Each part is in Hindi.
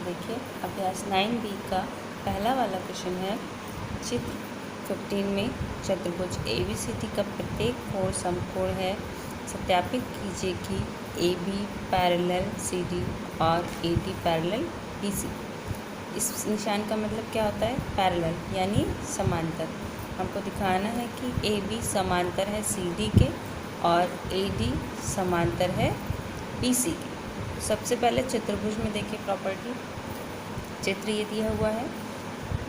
देखिए अभ्यास 9B का पहला वाला क्वेश्चन है। चित्र 15 में चतुर्भुज ABCD का प्रत्येक कोण समकोण है। सत्यापित कीजिए कि AB पैरेलल CD और AD पैरेलल BC। इस निशान का मतलब क्या होता है? पैरेलल यानी समांतर। हमको दिखाना है कि AB समांतर है CD के और AD समांतर है BC के। सबसे पहले चतुर्भुज में देखिए प्रॉपर्टी, चित्र ये दिया हुआ है,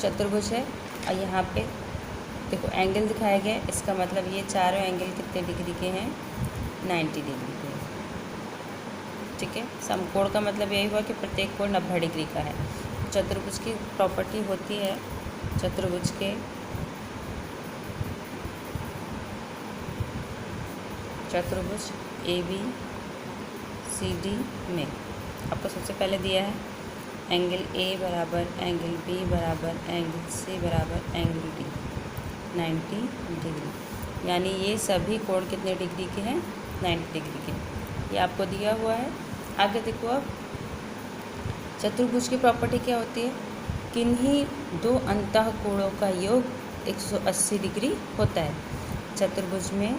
चतुर्भुज है और यहाँ पे देखो एंगल दिखाया गया है। इसका मतलब ये चारों एंगल कितने डिग्री के हैं? 90 डिग्री के। ठीक है, समकोण का मतलब यही हुआ कि प्रत्येक कोण 90 डिग्री का है। चतुर्भुज की प्रॉपर्टी होती है, चतुर्भुज के चतुर्भुज ABCD में आपको सबसे पहले दिया है एंगल A बराबर एंगल B बराबर एंगल C बराबर एंगल D 90 डिग्री, यानी ये सभी कोण कितने डिग्री के हैं? 90 डिग्री के। ये आपको दिया हुआ है। आगे देखो, अब चतुर्भुज की प्रॉपर्टी क्या होती है? किन्हीं दो अंतः कोणों का योग 180 डिग्री होता है। चतुर्भुज में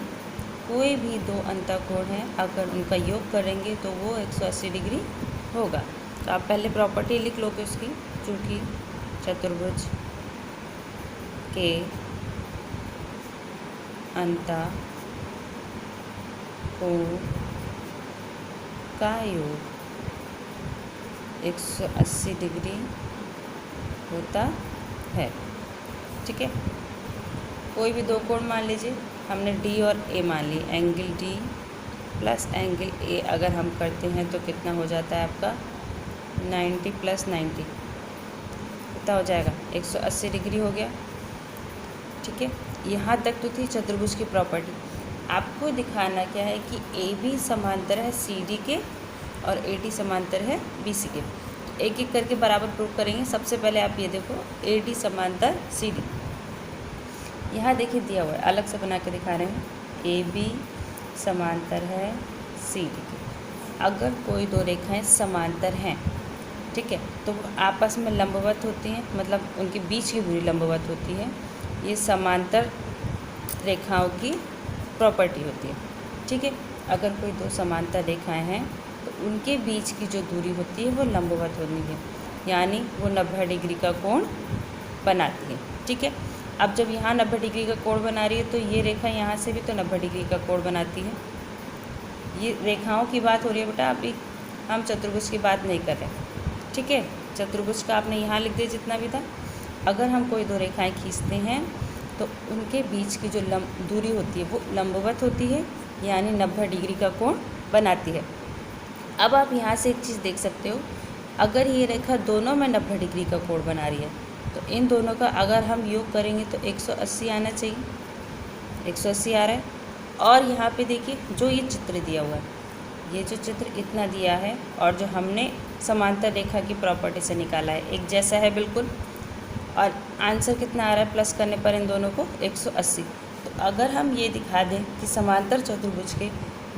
कोई भी दो अंतः कोण हैं, अगर उनका योग करेंगे तो वो 180 डिग्री होगा। तो आप पहले प्रॉपर्टी लिख लोगे उसकी, चूँकि चतुर्भुज के अंतः कोण का योग 180 डिग्री होता है। ठीक है, कोई भी दो कोण मान लीजिए, हमने D और A मान लिए। Angle D plus angle A अगर हम करते हैं तो कितना हो जाता है आपका? 90 प्लस 90 कितना हो जाएगा? 180 डिग्री हो गया। ठीक है, यहाँ तक तो थी चतुर्भुज की प्रॉपर्टी। आपको दिखाना क्या है कि AB समांतर है CD के और AD समांतर है BC के। तो एक एक करके बराबर प्रूव करेंगे। सबसे पहले आप ये देखो, AD समांतर CD। यहाँ देखिए दिया हुआ है, अलग से बना के दिखा रहे हैं। AB समांतर है CD के। अगर कोई दो रेखाएं समांतर हैं, ठीक है, तो वो आपस में लंबवत होती हैं, मतलब उनके बीच की दूरी लंबवत होती है। ये समांतर रेखाओं की प्रॉपर्टी होती है। ठीक है, अगर कोई दो समांतर रेखाएं हैं तो उनके बीच की जो दूरी होती है वो लंबवत होनी है, यानी वो 90 डिग्री का कोण बनाती है। ठीक है, अब जब यहाँ 90 डिग्री का कोण बना रही है तो ये रेखा यहाँ से भी तो 90 डिग्री का कोण बनाती है। ये रेखाओं की बात हो रही है बेटा, अभी हम चतुर्भुज की बात नहीं कर रहे। ठीक है, चतुर्भुज का आपने यहाँ लिख दिया जितना भी था। अगर हम कोई दो रेखाएं खींचते हैं तो उनके बीच की जो दूरी होती है वो लंबवत होती है, यानी 90 डिग्री का कोण बनाती है। अब आप यहाँ से एक चीज़ देख सकते हो, अगर ये रेखा दोनों में 90 डिग्री का कोण बना रही है तो इन दोनों का अगर हम योग करेंगे तो 180 आना चाहिए। 180 आ रहा है। और यहाँ पे देखिए जो ये चित्र दिया हुआ है, ये जो चित्र इतना दिया है और जो हमने समांतर रेखा की प्रॉपर्टी से निकाला है, एक जैसा है बिल्कुल। और आंसर कितना आ रहा है प्लस करने पर इन दोनों को? 180। तो अगर हम ये दिखा दें कि समांतर चतुर्भुज के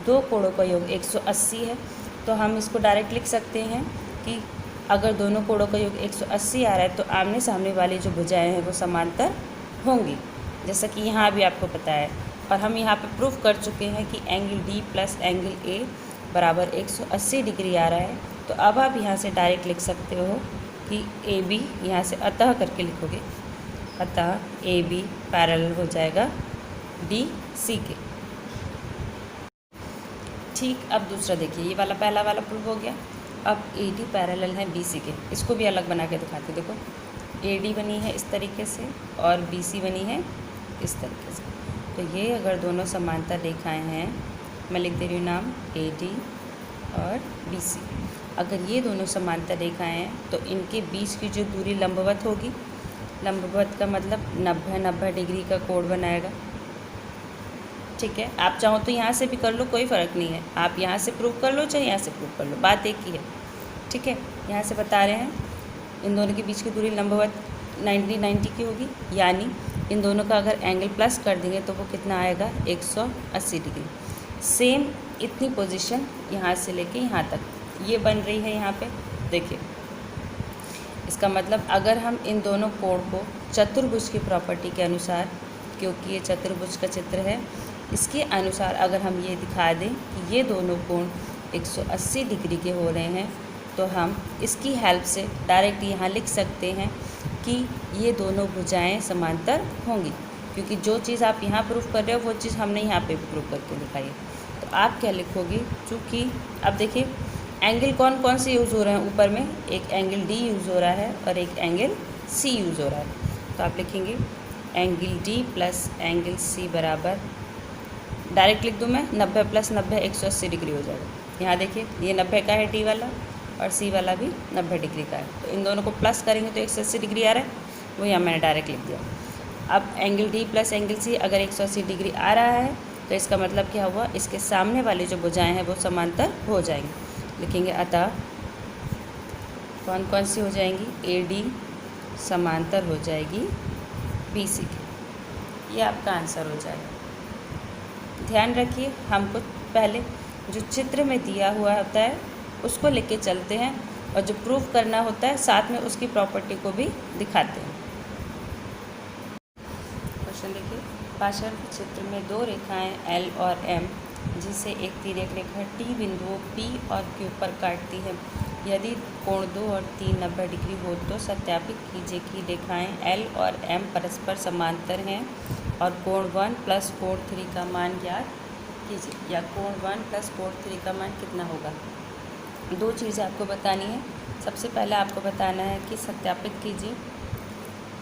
दो कोणों का योग 180 है, तो हम इसको डायरेक्ट लिख सकते हैं कि अगर दोनों कोणों का योग 180 आ रहा है तो आमने सामने वाली जो भुजाएं हैं वो समांतर होंगी, जैसा कि यहाँ भी आपको पता है। और हम यहाँ पे प्रूफ कर चुके हैं कि angle D plus angle A बराबर 180 डिग्री आ रहा है। तो अब आप यहाँ से डायरेक्ट लिख सकते हो कि AB, यहाँ से अतः करके लिखोगे, अतः AB पैरेलल हो जाएगा BC के। ठीक, अब दूसरा देखिए, ये वाला पहला वाला प्रूफ हो गया। अब AD पैरेलल है BC के, इसको भी अलग बना के दिखाते। देखो AD बनी है इस तरीके से और BC बनी है इस तरीके से। तो ये अगर दोनों समांतर रेखाएं हैं, मैं लिख दे रही हूँ नाम AD और BC। अगर ये दोनों समांतर रेखाएं हैं तो इनके बीच की जो दूरी लंबवत होगी। लंबवत का मतलब 90 डिग्री का कोण बनाएगा। ठीक है, आप चाहो तो यहाँ से भी कर लो, कोई फ़र्क नहीं है। आप यहाँ से प्रूव कर लो चाहे यहाँ से प्रूव कर लो, बात एक ही है। ठीक है, यहाँ से बता रहे हैं इन दोनों के बीच की दूरी लंबवत 90 की होगी, यानी इन दोनों का अगर एंगल प्लस कर देंगे तो वो कितना आएगा? 180 डिग्री। सेम इतनी पोजीशन यहाँ से लेके यहाँ तक ये बन रही है। यहाँ पे देखिए इसका मतलब अगर हम इन दोनों कोण को चतुर्भुज की प्रॉपर्टी के अनुसार, क्योंकि ये चतुर्भुज का चित्र है, इसके अनुसार अगर हम ये दिखा दें कि ये दोनों कोण 180 डिग्री के हो रहे हैं, तो हम इसकी हेल्प से डायरेक्ट यहाँ लिख सकते हैं कि ये दोनों भुजाएं समांतर होंगी, क्योंकि जो चीज़ आप यहाँ प्रूफ कर रहे हो वो चीज़ हमने यहाँ पे प्रूफ करके दिखाई है। तो आप क्या लिखोगे, चूँकि अब देखिए एंगल कौन कौन से यूज़ हो रहे हैं, ऊपर में एक एंगल डी यूज़ हो रहा है और एक एंगल सी यूज़ हो रहा है। तो आप लिखेंगे angle D plus angle C बराबर, डायरेक्ट लिख दूँ मैं, 90 प्लस 90 180 डिग्री हो जाएगा। यहाँ देखिए ये 90 का है डी वाला और सी वाला भी 90 डिग्री का है, तो इन दोनों को प्लस करेंगे तो 180 डिग्री आ रहा है, वो यहाँ मैंने डायरेक्ट लिख दिया। अब angle D plus angle C अगर 180 डिग्री आ रहा है तो इसका मतलब क्या हुआ, इसके सामने वाली जो भुजाएं हैं वो समांतर हो जाएंगी। लिखेंगे अतः कौन कौन सी हो जाएंगी, ए डी समांतर हो जाएगी बी सी की। ये आपका आंसर हो जाएगा। ध्यान रखिए हमको पहले जो चित्र में दिया हुआ होता है उसको लेके चलते हैं और जो प्रूफ करना होता है साथ में उसकी प्रॉपर्टी को भी दिखाते हैं। क्वेश्चन देखिए, पार्श्व चित्र में दो रेखाएं L और M जिसे एक तिर्यक रेखा T बिंदुओं P और Q पर काटती है, यदि कोण 2 और 3 90 डिग्री हो तो सत्यापित कीजिए कि रेखाएं L और M परस्पर समांतर हैं और कोण 1 प्लस कोण 3 का मान ज्ञात कीजिए, या कोण 1 प्लस कोण 3 का मान कितना होगा। दो चीज़ें आपको बतानी है। सबसे पहले आपको बताना है कि सत्यापित कीजिए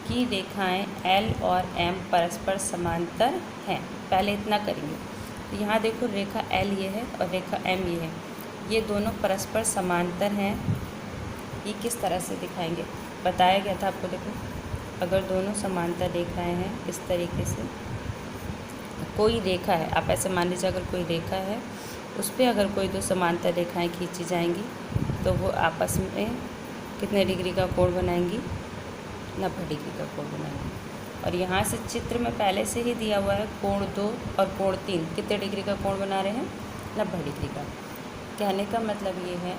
कि रेखाएं L और M परस्पर समांतर हैं। पहले इतना करेंगे। तो यहाँ देखो रेखा L ये है और रेखा M ये है, ये दोनों परस्पर समांतर हैं। ये किस तरह से दिखाएंगे, बताया गया था आपको। देखो अगर दोनों समांतर रेखाएं हैं इस तरीके से, कोई रेखा है, आप ऐसे मान लीजिए अगर कोई रेखा है उस पर अगर कोई दो समांतर रेखाएं खींची जाएंगी तो वो आपस में कितने डिग्री का कोण बनाएंगी, 90 डिग्री का कोण बनाएंगी। और यहाँ से चित्र में पहले से ही दिया हुआ है कोण 2 और कोण 3 कितने डिग्री का कोण बना रहे हैं, 90 डिग्री का। कहने का मतलब ये है,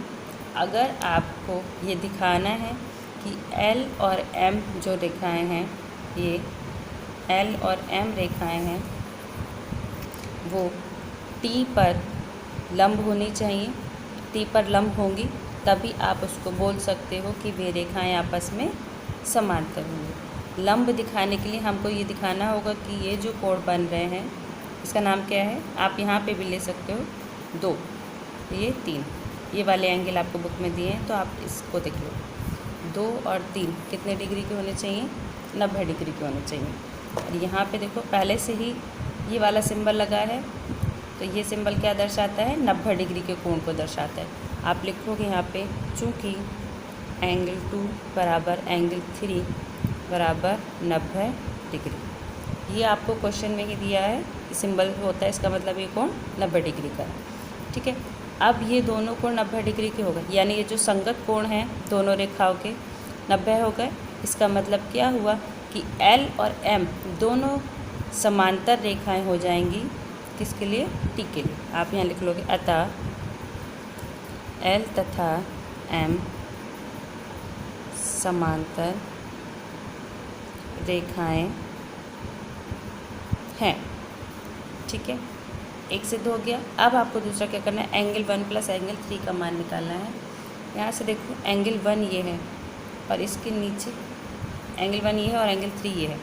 अगर आपको ये दिखाना है कि L और M जो रेखाएं हैं, ये L और M रेखाएं हैं, वो T पर लंब होनी चाहिए, T पर लंब होंगी तभी आप उसको बोल सकते हो कि वे रेखाएं आपस में समांतर होंगी। लंब दिखाने के लिए हमको ये दिखाना होगा कि ये जो कोण बन रहे हैं इसका नाम क्या है, आप यहाँ पे भी ले सकते हो 2, ये 3, ये वाले एंगल आपको बुक में दिए हैं तो आप इसको देख लो। 2 और 3 कितने डिग्री के होने चाहिए, 90 डिग्री के होने चाहिए। और यहाँ पे देखो पहले से ही ये वाला सिंबल लगा है, तो ये सिंबल क्या दर्शाता है, 90 डिग्री के कोण को दर्शाता है। आप लिखोगे यहाँ पे चूँकि एंगल 2 बराबर एंगल 3 बराबर 90 डिग्री, ये आपको क्वेश्चन में ही दिया है, सिंबल होता है, इसका मतलब ये कोण 90 डिग्री का है। ठीक है, अब ये दोनों कोण 90 डिग्री के हो गए, यानी ये जो संगत कोण हैं दोनों रेखाओं के 90 हो गए। इसका मतलब क्या हुआ कि L और M दोनों समांतर रेखाएं हो जाएंगी, किसके लिए, T के लिए। आप यहाँ लिख लोगे अतः L तथा M समांतर रेखाएं हैं। ठीक है, एक सिद्ध हो गया। अब आपको दूसरा क्या करना है, एंगल 1 प्लस एंगल 3 का मान निकालना है। यहाँ से देखो एंगल 1 ये है और इसके नीचे एंगल 1 ये है और एंगल 3 ये है।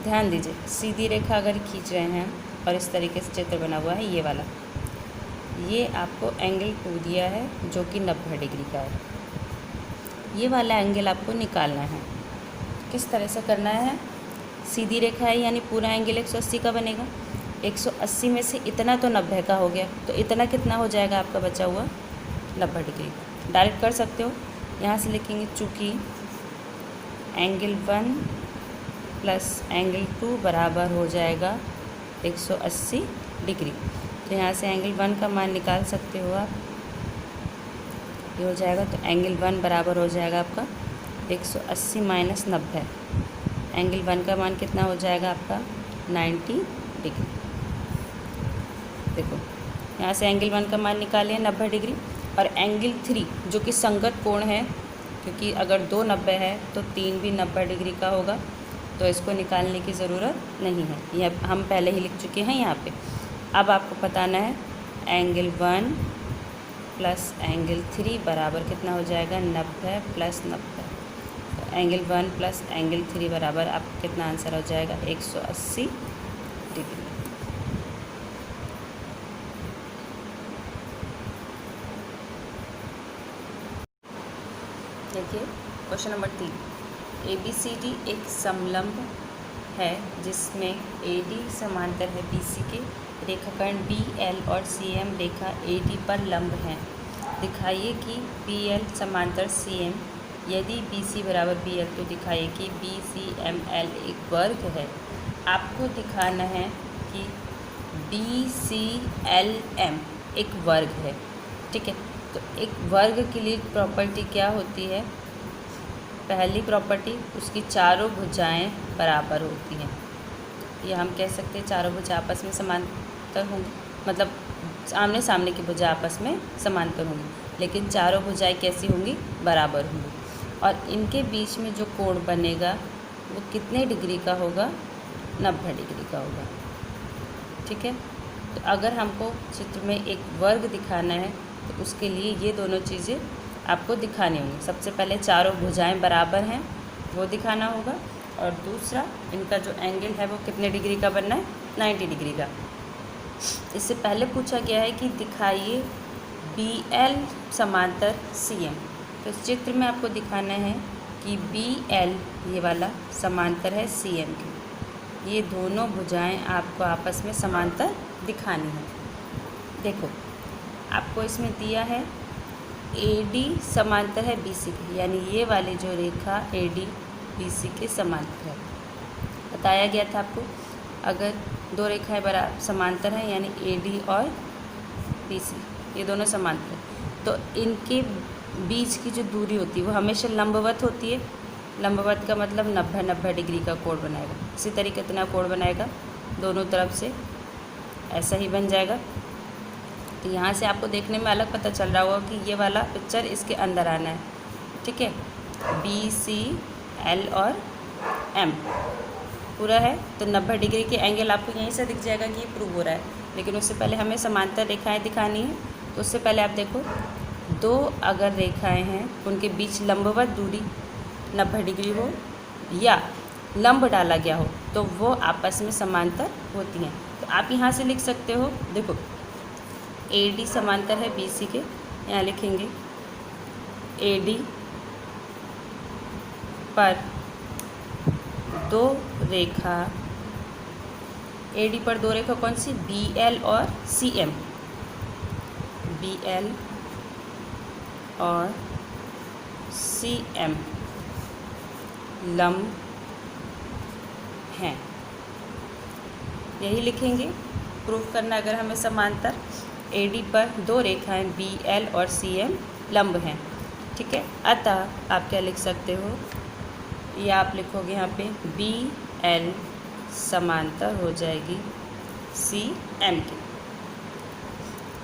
ध्यान दीजिए, सीधी रेखा अगर खींच रहे हैं और इस तरीके से चित्र बना हुआ है, ये वाला, ये आपको एंगल 2 दिया है जो कि 90 डिग्री का है। ये वाला एंगल आपको निकालना है। किस तरह से करना है, सीधी रेखा है यानी पूरा एंगल 180 का बनेगा। 180 में से इतना तो 90 का हो गया, तो इतना कितना हो जाएगा आपका बचा हुआ, 90 डिग्री। डायरेक्ट कर सकते हो, यहाँ से लिखेंगे चूँकि एंगल 1 प्लस एंगल 2 बराबर हो जाएगा 180 डिग्री। तो यहाँ से एंगल 1 का मान निकाल सकते हो आप, ये हो जाएगा। तो एंगल 1 बराबर हो जाएगा आपका 180 माइनस 90। एंगल 1 का मान कितना हो जाएगा आपका, 90 डिग्री। देखो यहाँ से एंगल 1 का मान निकाले 90 डिग्री, और एंगल 3 जो कि संगत कोण है, क्योंकि अगर 2 90 है तो 3 भी 90 डिग्री का होगा, तो इसको निकालने की ज़रूरत नहीं है, यह हम पहले ही लिख चुके हैं यहाँ पे। अब आपको बताना है एंगल 1 प्लस एंगल 3 बराबर कितना हो जाएगा, 90 प्लस 90। तो एंगल 1 प्लस एंगल 3 बराबर आपको कितना आंसर हो जाएगा, 180 डिग्री। देखिए क्वेश्चन नंबर 3, ABCD एक समलंब है जिसमें AD समांतर है BC के, रेखाखंड BL और CM रेखा AD पर लंब हैं। दिखाइए कि BL समांतर CM, यदि BC बराबर BL तो दिखाइए कि BCML एक वर्ग है। आपको दिखाना है कि BCLM एक वर्ग है, ठीक है। तो एक वर्ग के लिए प्रॉपर्टी क्या होती है, पहली प्रॉपर्टी उसकी चारों भुजाएं बराबर होती हैं, या हम कह सकते हैं चारों भुजा आपस में समांतर होंगी, मतलब आमने सामने की भुजा आपस में समांतर होंगी, लेकिन चारों भुजाएं कैसी होंगी, बराबर होंगी। और इनके बीच में जो कोण बनेगा वो कितने डिग्री का होगा, 90 डिग्री का होगा, ठीक है। तो अगर हमको चित्र में एक वर्ग दिखाना है तो उसके लिए ये दोनों चीज़ें आपको दिखानी होंगी। सबसे पहले चारों भुजाएं बराबर हैं वो दिखाना होगा, और दूसरा इनका जो एंगल है वो कितने डिग्री का बनना है, 90 डिग्री का। इससे पहले पूछा गया है कि दिखाइए BL समांतर CM। तो इस चित्र में आपको दिखाना है कि BL ये वाला समांतर है CM के, ये दोनों भुजाएं आपको आपस में समांतर दिखानी है। देखो आपको इसमें दिया है AD समांतर है BC के, यानी ये वाली जो रेखा AD BC के समांतर है। बताया गया था आपको अगर दो रेखाएं बराबर समांतर हैं यानी AD और BC ये दोनों समांतर हैं, तो इनके बीच की जो दूरी होती है वो हमेशा लंबवत होती है। लंबवत का मतलब 90 डिग्री का कोण बनाएगा। इसी तरीके कितना कोण बनाएगा, दोनों तरफ से ऐसा ही बन जाएगा। तो यहाँ से आपको देखने में अलग पता चल रहा होगा कि ये वाला पिक्चर इसके अंदर आना है, ठीक है। BC L और M पूरा है, तो 90 डिग्री के एंगल आपको यहीं से दिख जाएगा कि ये प्रूव हो रहा है। लेकिन उससे पहले हमें समांतर रेखाएं दिखानी है, तो उससे पहले आप देखो दो अगर रेखाएं हैं उनके बीच लंबवत दूरी 90 डिग्री हो या लंब डाला गया हो तो वो आपस में समांतर होती हैं। तो आप यहाँ से लिख सकते हो, देखो AD समांतर है BC के, यहाँ लिखेंगे AD पर दो रेखा, AD पर दो रेखा कौन सी, BL और CM, BL और CM लंब हैं, यही लिखेंगे। प्रूफ करना अगर हमें समांतर AD पर दो रेखाएं BL और CM लंब हैं, ठीक है। अतः आप क्या लिख सकते हो, ये आप लिखोगे यहाँ पे BL समांतर हो जाएगी CM के,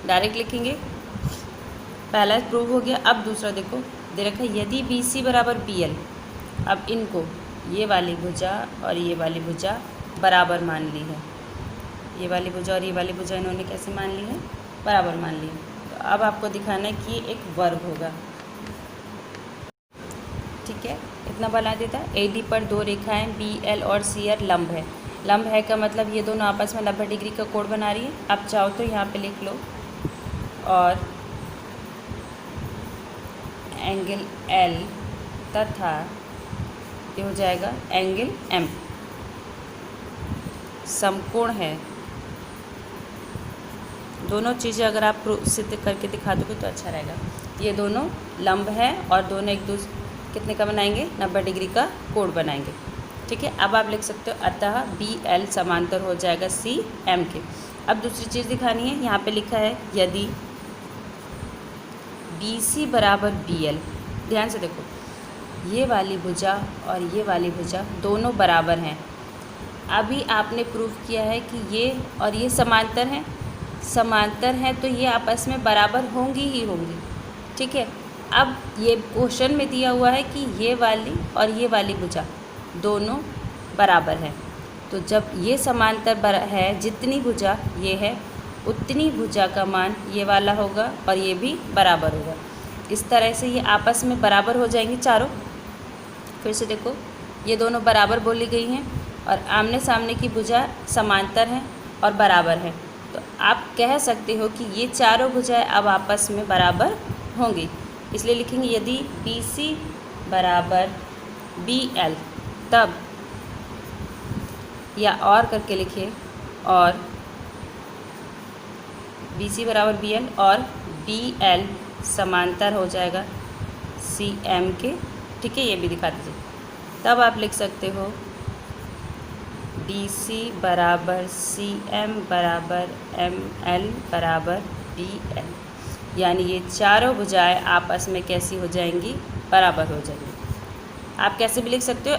डायरेक्ट लिखेंगे। पहला प्रूव हो गया। अब दूसरा देखो दे रखा है यदि BC बराबर BL, अब इनको ये वाली भुजा और ये वाली भुजा बराबर मान ली है, ये वाली भुजा और ये वाली भुजा इन्होंने कैसे मान ली है, बराबर मान ली है। तो अब आपको दिखाना है कि ये एक वर्ग होगा, ठीक है। इतना बना देता है AD पर दो रेखाएं BL और CR लंब है। लंब है का मतलब ये दोनों आपस में 90 डिग्री का कोण बना रही है। आप चाहो तो यहाँ पे लिख लो, और एंगल L तथा ये हो जाएगा एंगल M समकोण है। दोनों चीज़ें अगर आप सिद्ध करके दिखा दोगे तो अच्छा रहेगा। ये दोनों लंब है और दोनों एक दूसरे कितने का बनाएंगे, 90 डिग्री का कोण बनाएंगे, ठीक है। अब आप लिख सकते हो अतः BL समांतर हो जाएगा CM के। अब दूसरी चीज़ दिखानी है, यहाँ पे लिखा है यदि BC बराबर BL, ध्यान से देखो ये वाली भुजा और ये वाली भुजा दोनों बराबर हैं। अभी आपने प्रूफ किया है कि ये और ये समांतर हैं, समांतर हैं तो ये आपस में बराबर होंगी ही होंगी, ठीक है। अब ये क्वेश्चन में दिया हुआ है कि ये वाली और ये वाली भुजा दोनों बराबर है, तो जब ये समांतर है, जितनी भुजा ये है उतनी भुजा का मान ये वाला होगा और ये भी बराबर होगा। इस तरह से ये आपस में बराबर हो जाएंगी चारों। फिर से देखो, ये दोनों बराबर बोली गई हैं और आमने सामने की भुजा समांतर हैं और बराबर है, तो आप कह सकते हो कि ये चारों भुजाएं अब आपस में बराबर होंगी। इसलिए लिखेंगे यदि BC बराबर BL, तब, या और करके लिखिए, और BC बराबर BL और BL समांतर हो जाएगा CM के। ठीक है, ये भी दिखा दीजिए। तब आप लिख सकते हो BC बराबर CM बराबर ML बराबर BL, यानी ये चारों भुजाएं आपस में कैसी हो जाएंगी, बराबर हो जाएंगी। आप कैसे भी लिख सकते हो,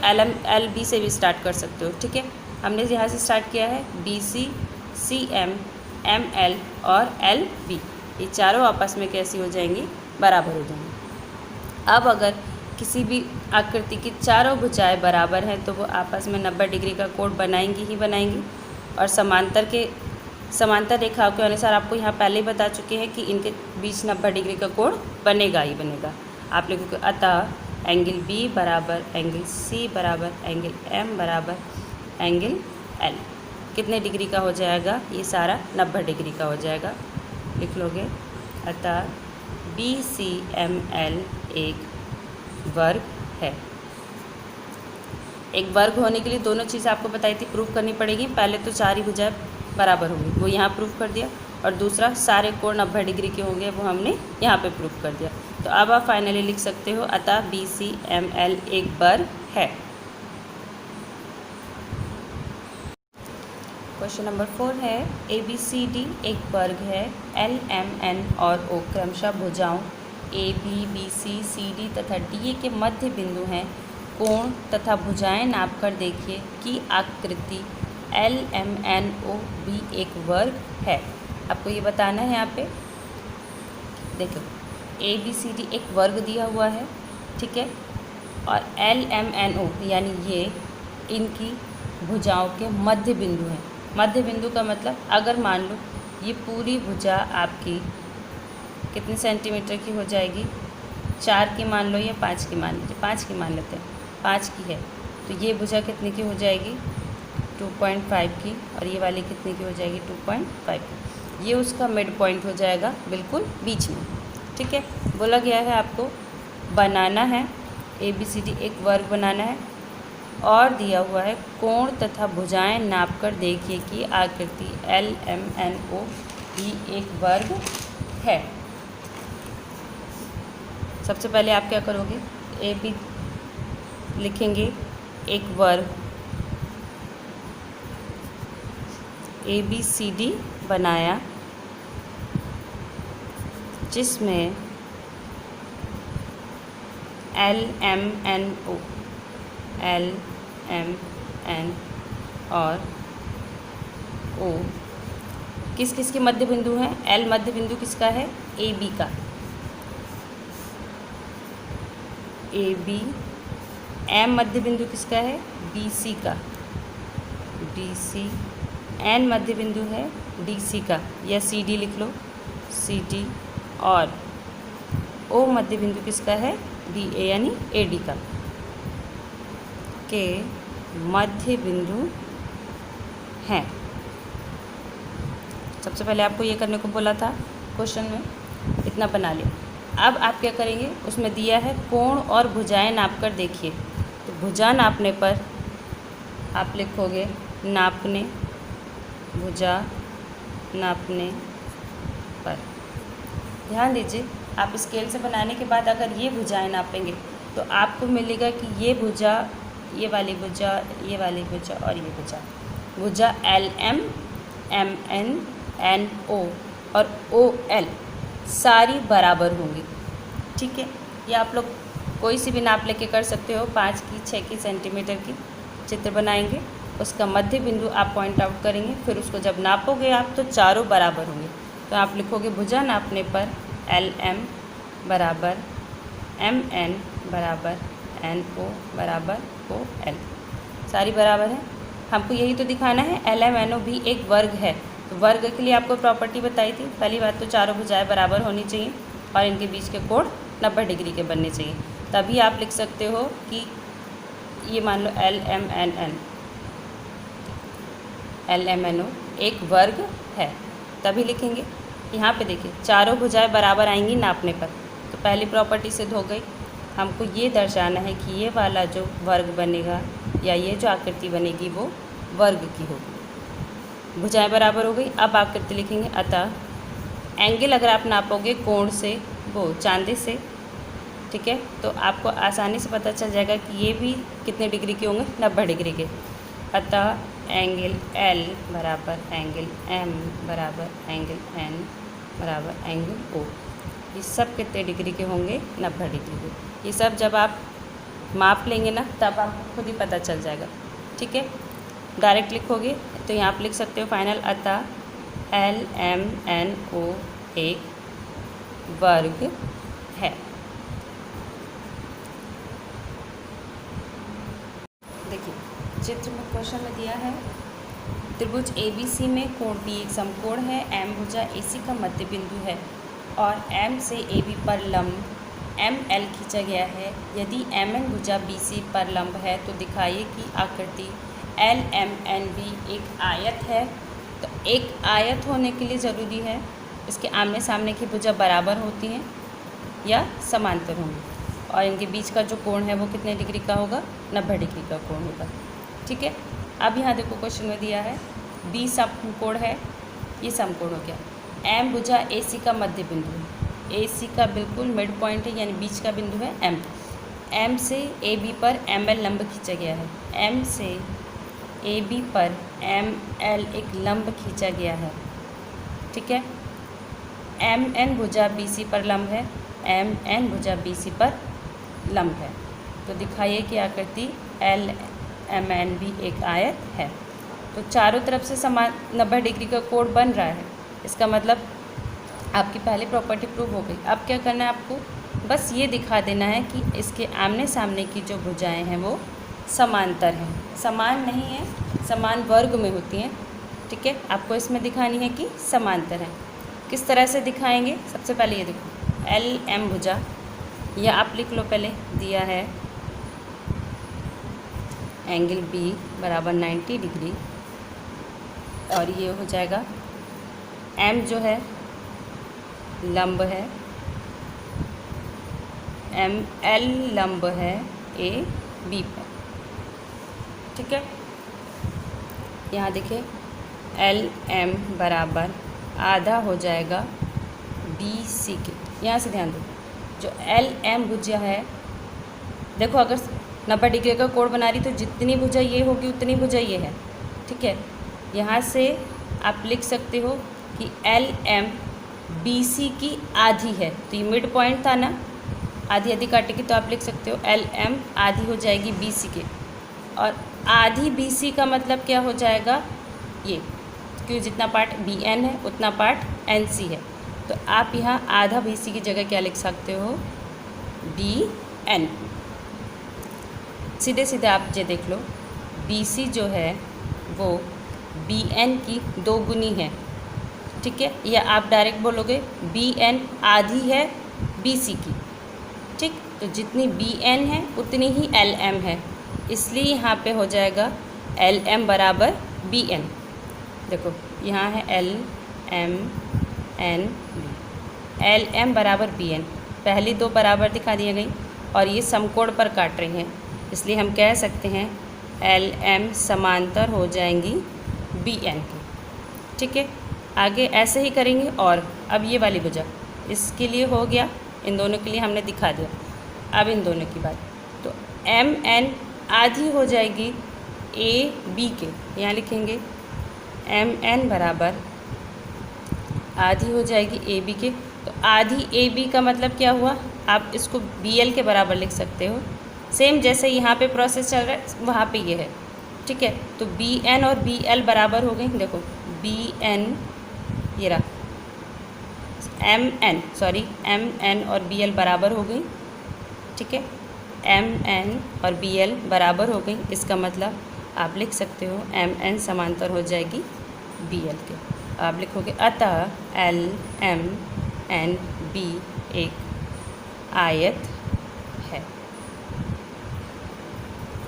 LB से भी स्टार्ट कर सकते हो। ठीक है, हमने यहाँ से स्टार्ट किया है BC CM ML और LB, ये चारों आपस में कैसी हो जाएंगी, बराबर हो जाएंगी। अब अगर किसी भी आकृति की चारों भुजाएं बराबर हैं तो वो आपस में 90 डिग्री का कोण बनाएंगी ही बनाएंगी, और समांतर रेखाओं के अनुसार आपको यहाँ पहले ही बता चुके हैं कि इनके बीच 90 डिग्री का कोण बनेगा ही बनेगा। आप लिखोगे अतः एंगल B बराबर एंगल C बराबर एंगल M बराबर एंगल L कितने डिग्री का हो जाएगा, ये सारा 90 डिग्री का हो जाएगा। लिख लोगे अतः BCML एक वर्ग है। एक वर्ग होने के लिए दोनों चीज़ आपको बताई थी, प्रूफ करनी पड़ेगी। पहले तो चार ही भुजाएं बराबर होंगी, वो यहाँ प्रूफ कर दिया, और दूसरा सारे कोण 90 डिग्री के होंगे, वो हमने यहाँ पे प्रूफ कर दिया। तो अब आप फाइनली लिख सकते हो अतः BCML एक वर्ग है। क्वेश्चन नंबर 4 है ABCD एक वर्ग है। LMN और O क्रमशः भुजाओं ABBCCD तथा DA के मध्य बिंदु हैं। कोण तथा भुजाएं नापकर देखिए कि आकृति LMNO भी एक वर्ग है। आपको ये बताना है। यहाँ पे देखो ABCD एक वर्ग दिया हुआ है, ठीक है, और LMNO यानी ये इनकी भुजाओं के मध्य बिंदु हैं। मध्य बिंदु का मतलब अगर मान लो ये पूरी भुजा आपकी कितने सेंटीमीटर की हो जाएगी, 4 की मान लो या 5 की मान लीजिए, 5 की मान लेते हैं, 5 की है, तो ये भुजा कितने की हो जाएगी, 2.5 की, और ये वाली कितने की हो जाएगी, 2.5 की। ये उसका मिड पॉइंट हो जाएगा बिल्कुल बीच में। ठीक है, बोला गया है आपको बनाना है ABCD एक वर्ग बनाना है, और दिया हुआ है कोण तथा भुजाएं नापकर देखिए कि आकृति LMNO भी एक वर्ग है। सबसे पहले आप क्या करोगे, AB लिखेंगे एक वर्ग, ABCD बनाया जिसमें LMNO और O किस किस के मध्य बिंदु हैं। L मध्य बिंदु किसका है, AB का, AB। M मध्य बिंदु किसका है, BC का, BC। N मध्य बिंदु है DC का, या CD लिख लो, CD। और O मध्य बिंदु किसका है, DA यानी AD का, के मध्य बिंदु हैं। सबसे पहले आपको ये करने को बोला था क्वेश्चन में, इतना बना लिया। अब आप क्या करेंगे, उसमें दिया है कोण और भुजाएं नापकर देखिए, तो भुजा नापने पर आप लिखोगे नापने, भुजा नापने पर। ध्यान दीजिए, आप स्केल से बनाने के बाद अगर ये भुजाएं नापेंगे तो आपको मिलेगा कि ये भुजा, ये वाली भुजा, ये वाली भुजा और ये भुजा LM, MN, NO और OL सारी बराबर होंगी। ठीक है, ये आप लोग कोई सी भी नाप लेके कर सकते हो, 5 की, 6 की सेंटीमीटर की चित्र बनाएंगे, उसका मध्य बिंदु आप पॉइंट आउट करेंगे, फिर उसको जब नापोगे आप तो चारों बराबर होंगे। तो आप लिखोगे भुजा नापने पर LM बराबर एम एन बराबर एन ओ बराबर ओ एल, सारी बराबर है। हमको यही तो दिखाना है, एल एम एन ओ भी एक वर्ग है। तो वर्ग के लिए आपको प्रॉपर्टी बताई थी, पहली बात तो चारों भुजाएं बराबर होनी चाहिए और इनके बीच के कोण 90 डिग्री के बनने चाहिए। तभी आप लिख सकते हो कि ये मान लो एल एम एन ओ एक वर्ग है, तभी लिखेंगे। यहाँ पे देखिए चारों भुजाएं बराबर आएंगी नापने पर, तो पहली प्रॉपर्टी सिद्ध हो गई। हमको ये दर्शाना है कि ये वाला जो वर्ग बनेगा या ये जो आकृति बनेगी वो वर्ग की होगी। भुजाएं बराबर हो गई। अब आकृति लिखेंगे, अतः एंगल अगर आप नापोगे कोण से, वो चांदे से, ठीक है, तो आपको आसानी से पता चल जाएगा कि ये भी कितने डिग्री के होंगे, 90 डिग्री के। अतः एंगल L बराबर एंगल M बराबर एंगल N बराबर एंगल O, ये सब कितने डिग्री के होंगे, 90 डिग्री के। ये सब जब आप माप लेंगे ना तब आपको खुद ही पता चल जाएगा, ठीक है। डायरेक्ट लिखोगे तो यहाँ आप लिख सकते हो फाइनल, अतः LMNO एक वर्ग है। देखिए चित्र में क्वेश्चन में दिया है, त्रिभुज ABC में कोण B एक समकोण है, M भुजा AC का मध्य बिंदु है और M से AB पर लंब ML खींचा गया है। यदि MN भुजा BC पर लंब है तो दिखाइए कि आकृति LMNB एक आयत है। तो एक आयत होने के लिए ज़रूरी है इसके आमने सामने की भुजा बराबर होती हैं या समांतर होंगी, और इनके बीच का जो कोण है वो कितने डिग्री का होगा, 90 डिग्री का कोण होगा, ठीक है। अब यहाँ देखो क्वेश्चन में दिया है B समकोण है, ये समकोण हो गया। M भुजा AC का मध्य बिंदु है, AC का बिल्कुल मिड पॉइंट है यानी बीच का बिंदु है M। M से AB पर ML लंब खींचा गया है, M से AB पर ML एक लंब खींचा गया है, ठीक है। MN भुजा BC पर लंब है, MN भुजा BC पर लंब है, तो दिखाइए कि आकृति LMN भी एक आयत है। तो चारों तरफ से समान 90 डिग्री का कोण बन रहा है, इसका मतलब आपकी पहली प्रॉपर्टी प्रूव हो गई। अब क्या करना है आपको, बस ये दिखा देना है कि इसके आमने सामने की जो भुजाएं हैं वो समांतर हैं, समान नहीं है, समान वर्ग में होती हैं, ठीक है। आपको इसमें दिखानी है कि समांतर हैं। किस तरह से दिखाएंगे, सबसे पहले ये देखो LM भुजा, यह आप लिख लो, पहले दिया है एंगल B बराबर 90 डिग्री, और ये हो जाएगा M जो है लंब है, ML लंब है AB पर, ठीक है। यहाँ देखिए LM बराबर आधा हो जाएगा BC के। यहाँ से ध्यान दो, जो LM भुजा है, देखो अगर 90 डिग्री का कोण बना रही तो जितनी भुजा ये होगी उतनी भुजा ये है, ठीक है। यहाँ से आप लिख सकते हो कि LM BC की आधी है, तो ये मिड पॉइंट था ना, आधी आधी काटेगी तो आप लिख सकते हो LM आधी हो जाएगी BC के, और आधी BC का मतलब क्या हो जाएगा, ये क्योंकि जितना पार्ट BN है उतना पार्ट NC है, तो आप यहाँ आधा BC की जगह क्या लिख सकते हो, BN। सीधे सीधे आप ये देख लो, BC जो है वो BN की 2 गुनी है, ठीक है, या आप डायरेक्ट बोलोगे BN आधी है BC की, ठीक। तो जितनी BN है उतनी ही LM है, इसलिए यहाँ पे हो जाएगा LM बराबर BN। देखो यहाँ है LMNB, LM बराबर BN, पहली 2 बराबर दिखा दी गई और ये समकोण पर काट रही हैं, इसलिए हम कह सकते हैं LM समांतर हो जाएंगी BN की, ठीक है। आगे ऐसे ही करेंगे। और अब ये वाली भुजा, इसके लिए हो गया, इन दोनों के लिए हमने दिखा दिया। अब इन दोनों की बात, तो MN आधी हो जाएगी AB के, यहाँ लिखेंगे MN बराबर आधी हो जाएगी AB के। तो आधी AB का मतलब क्या हुआ, आप इसको BL के बराबर लिख सकते हो, सेम जैसे यहाँ पे प्रोसेस चल रहा है वहाँ पे ये है, ठीक है। तो BN और BL बराबर हो गई, देखो BN ये रहा, MN और BL बराबर हो गई, ठीक है। MN और BL बराबर हो गई, इसका मतलब आप लिख सकते हो MN समांतर हो जाएगी BL के। आप लिखोगे अतः LMNB एक आयत है।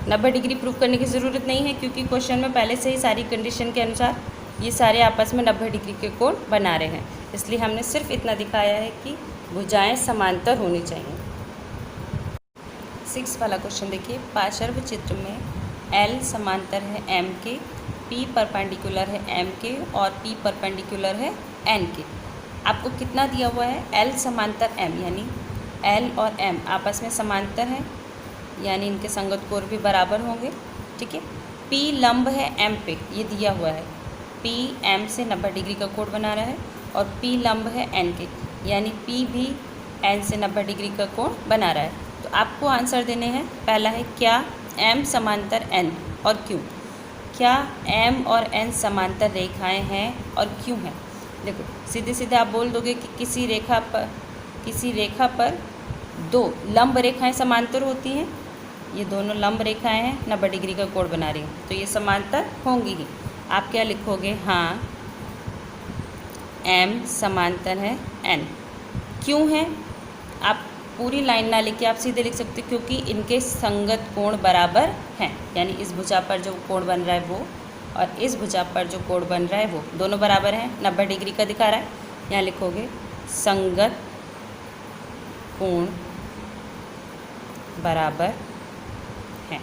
90 डिग्री प्रूव करने की ज़रूरत नहीं है, क्योंकि क्वेश्चन में पहले से ही सारी कंडीशन के अनुसार ये सारे आपस में 90 डिग्री के कोण बना रहे हैं, इसलिए हमने सिर्फ इतना दिखाया है कि भुजाएं समांतर होनी चाहिए। 6 वाला क्वेश्चन देखिए, पार्श्व चित्र में L समांतर है M के, P परपेंडिकुलर है M के और P परपेंडिकुलर है N के। आपको कितना दिया हुआ है? L समांतर M, यानी L और M आपस में समांतर हैं, यानी इनके संगत कोण भी बराबर होंगे, ठीक है। P लंब है M पे, ये दिया हुआ है। P M से 90 डिग्री का कोण बना रहा है और P लंब है N के, यानी P भी N से 90 डिग्री का कोण बना रहा है। तो आपको आंसर देने हैं। पहला है क्या M समांतर N और क्यों? क्या M और N समांतर रेखाएं हैं और क्यों हैं? देखो सीधे सीधे आप बोल दोगे कि किसी रेखा पर दो लंब रेखाएं समांतर होती हैं, ये दोनों लंब रेखाएं हैं, 90 डिग्री का कोण बना रही हैं, तो ये समांतर होंगी ही। आप क्या लिखोगे? हाँ M समांतर है N। क्यों है? आप पूरी लाइन ना लिखिए, आप सीधे लिख सकते हो क्योंकि इनके संगत कोण बराबर हैं, यानी इस भुजा पर जो कोण बन रहा है वो और इस भुजा पर जो कोण बन रहा है वो दोनों बराबर हैं, 90 डिग्री का दिखा रहा है। यहाँ लिखोगे संगत कोण बराबर हैं।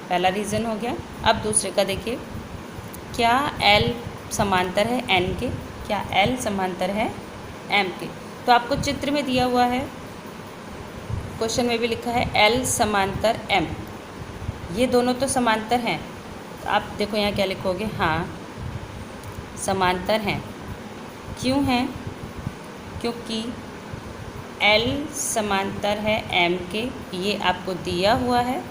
पहला रीज़न हो गया। अब दूसरे का देखिए, क्या L समांतर है N के? क्या L समांतर है M के? तो आपको चित्र में दिया हुआ है, क्वेश्चन में भी लिखा है L समांतर M, ये दोनों तो समांतर हैं। तो आप देखो यहाँ क्या लिखोगे? हाँ समांतर हैं। क्यों हैं? क्योंकि L समांतर है M के, ये आपको दिया हुआ है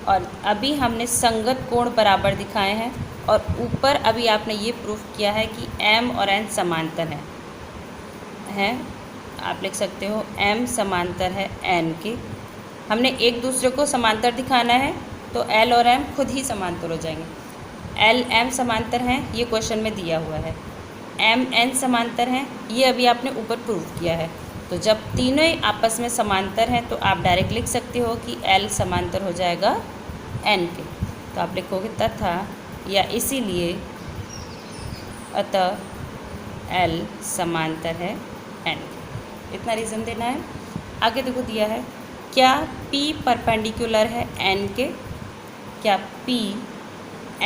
और अभी हमने संगत कोण बराबर दिखाए हैं और ऊपर अभी आपने ये प्रूफ किया है कि M और N समांतर हैं। आप लिख सकते हो M समांतर है N के। हमने एक दूसरे को समांतर दिखाना है तो L और M खुद ही समांतर हो जाएंगे। L M समांतर हैं, ये क्वेश्चन में दिया हुआ है। M N समांतर हैं, ये अभी आपने ऊपर प्रूफ किया है। तो जब तीनों ही आपस में समांतर हैं तो आप डायरेक्ट लिख सकते हो कि L समांतर हो जाएगा N के। तो आप लिखोगे तथा या इसीलिए अतः L समांतर है N के। इतना रीज़न देना है। आगे देखो दिया है, क्या P परपेंडिकुलर है N के? क्या P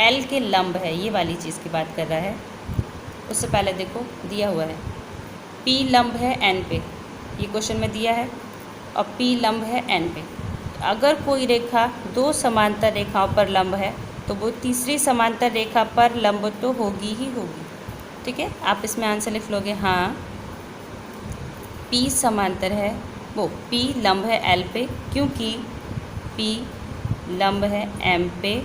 L के लंब है? ये वाली चीज़ की बात कर रहा है। उससे पहले देखो दिया हुआ है P लंब है N पे, ये क्वेश्चन में दिया है, और P लंब है N पे। अगर कोई रेखा दो समांतर रेखाओं पर लंब है तो वो तीसरी समांतर रेखा पर लंब तो होगी ही होगी, ठीक है। आप इसमें आंसर लिख लोगे हाँ P समांतर है, वो P लंब है L पे, क्योंकि P लंब है M पे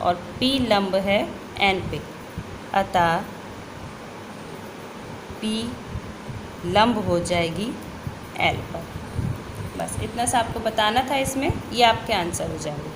और P लंब है N पे, अतः P लंब हो जाएगी L पर। बस इतना सा आपको बताना था इसमें, ये आपके आंसर हो जाएंगे।